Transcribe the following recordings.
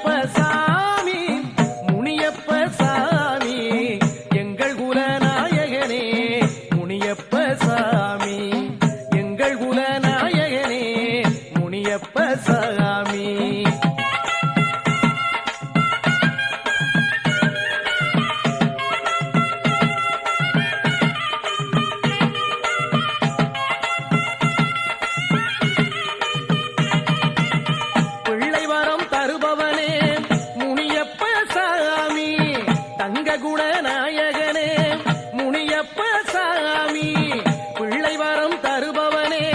முனியப்ப சாமி முனியப்ப சாமி எங்கள் குலநாயகனே முனியப்ப சாமி எங்கள் குலநாயகனே முனியப்ப சாமி. குணநாயகனே முனியப்ப சாமி பிள்ளை வரம் தருபவனே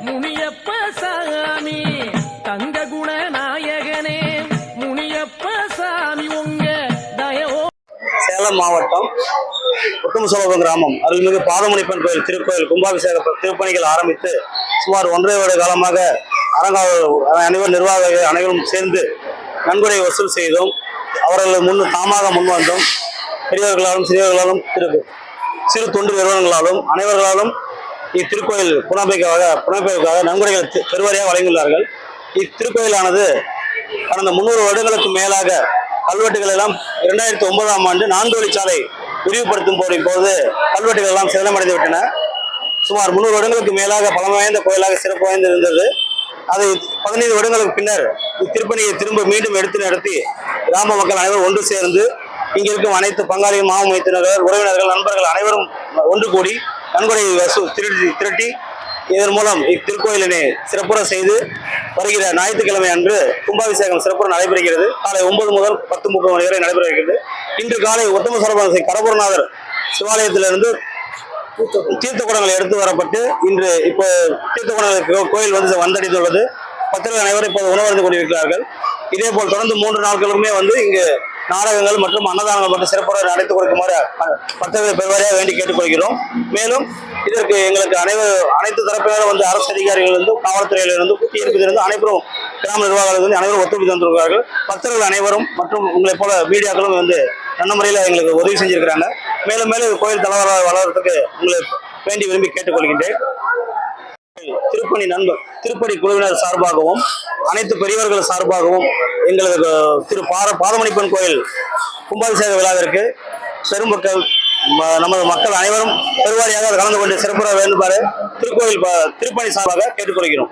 முனியப்ப சாமி தங்க குணநாயகனே முனியப்ப சாமி உங்க தயவோ. சேலம் மாவட்டம் உத்தமசோழபுரம் கிராமம் அருள்மிகு பாதமுனிப்பன் கோயில் திருக்கோயில் கும்பாபிஷேக திருப்பணிகள் ஆரம்பித்து சுமார் 1.5 வருட காலமாக அனைவரும் நிர்வாகிகள் அனைவரும் சேர்ந்து நன்கொடை வசூல் செய்தோம். அவர்கள் தாமாக முன்வந்தோம். பெரியவர்களாலும் சிறியவர்களாலும் சிறு தொண்டு நிறுவனங்களாலும் அனைவர்களாலும் இத்திருக்கோயில் புனமைப்புக்காக நன்கொடைகள் பெருவாரியாக வழங்கியுள்ளார்கள். இத்திருக்கோயிலானது கடந்த 300 வருடங்களுக்கு மேலாக கல்வெட்டுகள் எல்லாம் 2009ஆம் ஆண்டு 4 வழிச்சாலை விரிவுபடுத்தும் போது கல்வெட்டுகள் எல்லாம் சேதமடைந்து விட்டன. சுமார் 300 வருடங்களுக்கு மேலாக பழமை வாய்ந்த கோயிலாக சிறப்பு வாய்ந்து இருந்தது. அது 15 வருடங்களுக்கு பின்னர் இத்திருப்பணியை திரும்ப மீண்டும் எடுத்து நடத்தி கிராம மக்கள் அனைவரும் ஒன்று சேர்ந்து இங்க இருக்கும் அனைத்து பங்காளிகள் மாம மைத்தினர்கள் உறவினர்கள் நண்பர்கள் அனைவரும் ஒன்று கூடி நன்கொடை திரட்டி இதன் மூலம் இத்திருக்கோயிலினை சிறப்புற செய்து வருகிற ஞாயிற்றுக்கிழமை அன்று கும்பாபிஷேகம் சிறப்புற நடைபெறுகிறது. காலை 9 முதல் 10:30 மணி வரை நடைபெறுகிறது. இன்று காலை உத்தமசோழபுரம் கடம்பூர்நாதர் சிவாலயத்திலிருந்து தீர்த்த குடங்கள் எடுத்து வரப்பட்டு இன்று இப்போ தீர்த்த குடங்கள் கோயில் வந்தடைந்துள்ளது. பக்தர்கள் அனைவரும் இப்போது உணவருந்து கொண்டிருக்கிறார்கள். இதே போல் தொடர்ந்து 3 நாட்களுமே இங்கு நாடகங்கள் மற்றும் அன்னதானங்கள் மற்றும் சிறப்புற நடத்தி கொடுக்குமாறு பக்தர்களை பெருவாரியாக வேண்டி கேட்டுக்கொள்கிறோம். மேலும் இதற்கு எங்களுக்கு அனைத்து தரப்பினரும் அரசு அதிகாரிகளிலிருந்து காவல்துறையிலிருந்து குடியிருப்பிலிருந்து அனைவரும் கிராம நிர்வாகத்திலிருந்து அனைவரும் ஒத்துழைப்பு தந்திருக்கிறார்கள். பக்தர்கள் அனைவரும் மற்றும் உங்களை போல மீடியாக்களும் நல்ல முறையில் எங்களுக்கு உதவி செஞ்சிருக்கிறாங்க. மேலும் மேலும் கோயில் தலைவராக வளர்றதுக்கு உங்களை வேண்டி விரும்பி கேட்டுக்கொள்கின்றேன். திருப்பணி குழுவினர் சார்பாகவும் அனைத்து பெரியவர்கள் சார்பாகவும் எங்களுக்கு பாதமுனிப்பன் கோயில் கும்பாபிஷேக விழாவிற்கு பெருமக்கள் நமது மக்கள் அனைவரும் பெருவாரியாக கலந்து கொண்டு சிறப்புற வேண்டுமாறு திருப்பணி சார்பாக கேட்டுக்கொள்கிறோம்.